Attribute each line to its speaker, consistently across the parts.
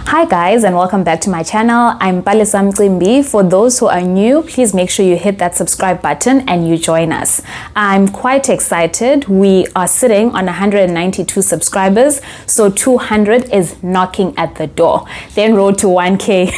Speaker 1: Hi guys, and welcome back to my channel. I'm Palesa Mcimbi. For those who are new, please make sure you hit that subscribe button and you join us. I'm quite excited. We are sitting on 192 subscribers, so 200 is knocking at the door. Then road to 1K.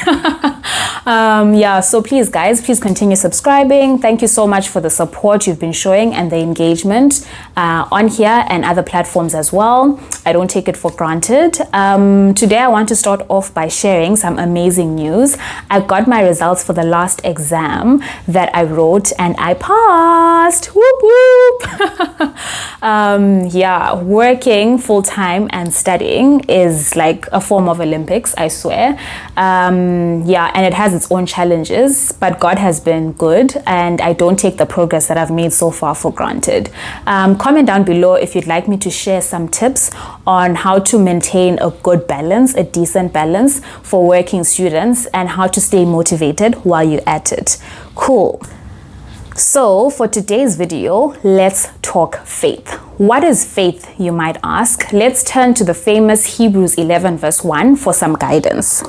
Speaker 1: So please guys, please continue subscribing. Thank you so much for the support you've been showing and the engagement on here and other platforms as well. I don't take it for granted. Today I want to start off by sharing some amazing news. I got my results for the last exam that I wrote and I passed. Whoop whoop. Working full-time and studying is like a form of Olympics, I swear. And it has its own challenges, but God has been good and I don't take the progress that I've made so far for granted. Comment down below if you'd like me to share some tips on how to maintain a good balance, a decent balance for working students, and how to stay motivated while you're at it. Cool. So for today's video, let's talk faith. What is faith, you might ask? Let's turn to the famous Hebrews 11 verse 1 for some guidance.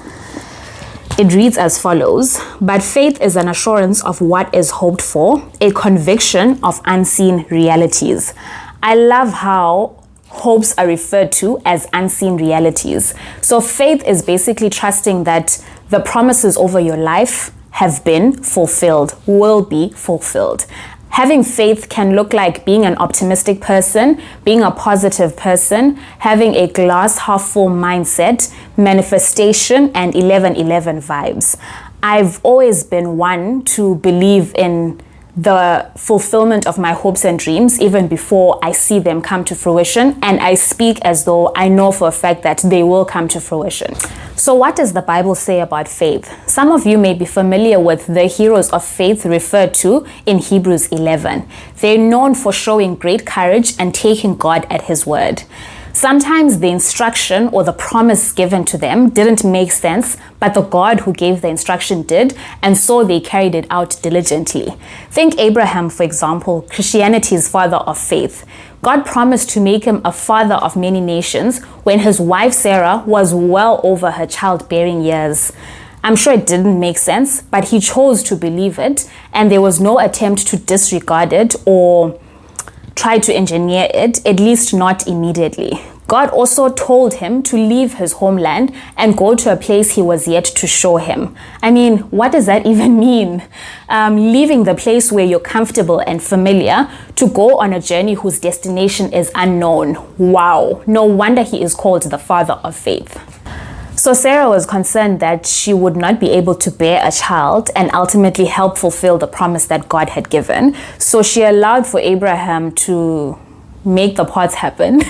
Speaker 1: It reads as follows: "But faith is an assurance of what is hoped for, a conviction of unseen realities." I love how hopes are referred to as unseen realities. So faith is basically trusting that the promises over your life have been fulfilled, will be fulfilled. Having faith can look like being an optimistic person, being a positive person, having a glass half full mindset, manifestation, and 11:11 vibes. I've always been one to believe in the fulfillment of my hopes and dreams even before I see them come to fruition, and I speak as though I know for a fact that they will come to fruition. So what does the Bible say about faith? Some of you may be familiar with the heroes of faith referred to in Hebrews 11. They're known for showing great courage and taking God at His word. Sometimes the instruction or the promise given to them didn't make sense, but the God who gave the instruction did, and so they carried it out diligently. Think Abraham, for example, Christianity's father of faith. God promised to make him a father of many nations when his wife Sarah was well over her childbearing years. I'm sure it didn't make sense, but he chose to believe it, and there was no attempt to disregard it or try to engineer it, at least not immediately. God also told him to leave his homeland and go to a place he was yet to show him. I mean, what does that even mean? Leaving the place where you're comfortable and familiar to go on a journey whose destination is unknown. Wow, no wonder he is called the father of faith. So Sarah was concerned that she would not be able to bear a child and ultimately help fulfill the promise that God had given. So she allowed for Abraham to make the parts happen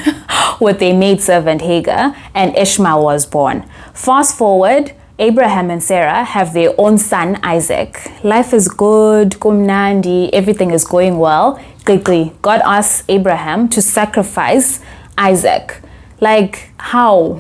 Speaker 1: with their maidservant Hagar, and Ishmael was born. Fast forward, Abraham and Sarah have their own son, Isaac. Life is good, kumnandi, everything is going well. God asks Abraham to sacrifice Isaac. Like, how?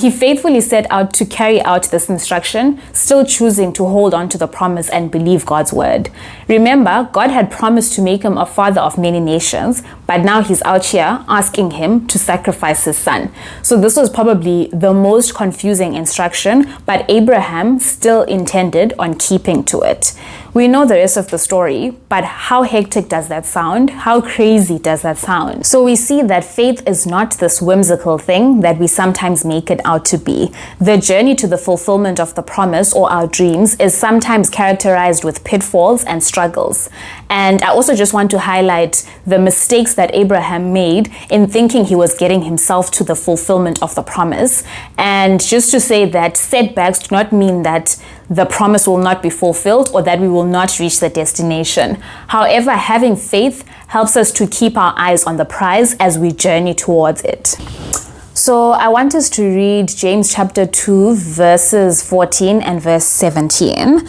Speaker 1: He faithfully set out to carry out this instruction, still choosing to hold on to the promise and believe God's word. Remember, God had promised to make him a father of many nations, but now he's out here asking him to sacrifice his son. So this was probably the most confusing instruction, but Abraham still intended on keeping to it. We know the rest of the story, but how hectic does that sound? How crazy does that sound? So we see that faith is not this whimsical thing that we sometimes make it out to be. The journey to the fulfillment of the promise or our dreams is sometimes characterized with pitfalls and struggles. And I also just want to highlight the mistakes that Abraham made in thinking he was getting himself to the fulfillment of the promise. And just to say that setbacks do not mean that the promise will not be fulfilled or that we will not reach the destination. However, having faith helps us to keep our eyes on the prize as we journey towards it. So I want us to read James chapter 2 verses 14 and verse 17.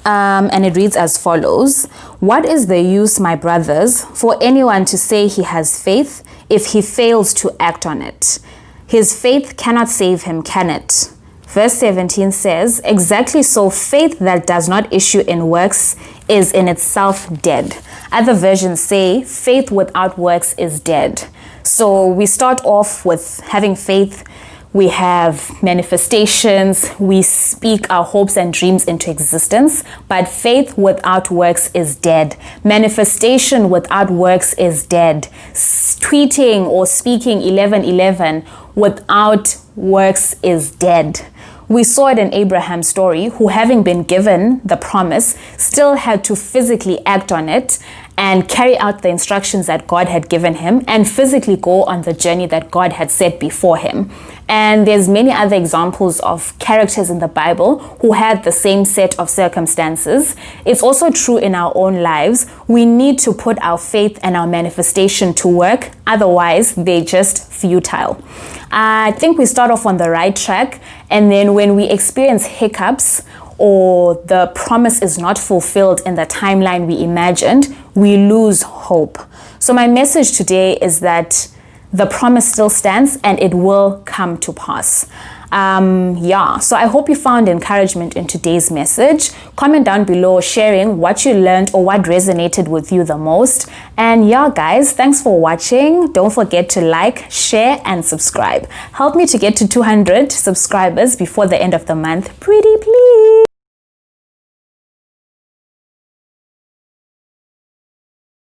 Speaker 1: And it reads as follows: "What is the use, my brothers, for anyone to say he has faith if he fails to act on it? His faith cannot save him, can it?" Verse 17 says, "Exactly so, faith that does not issue in works is in itself dead." Other versions say, "Faith without works is dead." So we start off with having faith we have manifestations, we speak our hopes and dreams into existence, but faith without works is dead. Manifestation without works is dead. Tweeting or speaking 11:11 without works is dead. We saw it in Abraham's story, who, having been given the promise, still had to physically act on it and carry out the instructions that God had given him and physically go on the journey that God had set before him. And there's many other examples of characters in the Bible who had the same set of circumstances. It's also true in our own lives. We need to put our faith and our manifestation to work, otherwise they're just futile. I think we start off on the right track, and then when we experience hiccups or the promise is not fulfilled in the timeline we imagined, we lose hope. So my message today is that the promise still stands and it will come to pass. So I hope you found encouragement in today's message. Comment down below sharing what you learned or what resonated with you the most. And yeah, guys, thanks for watching. Don't forget to like, share, and subscribe. Help me to get to 200 subscribers before the end of the month.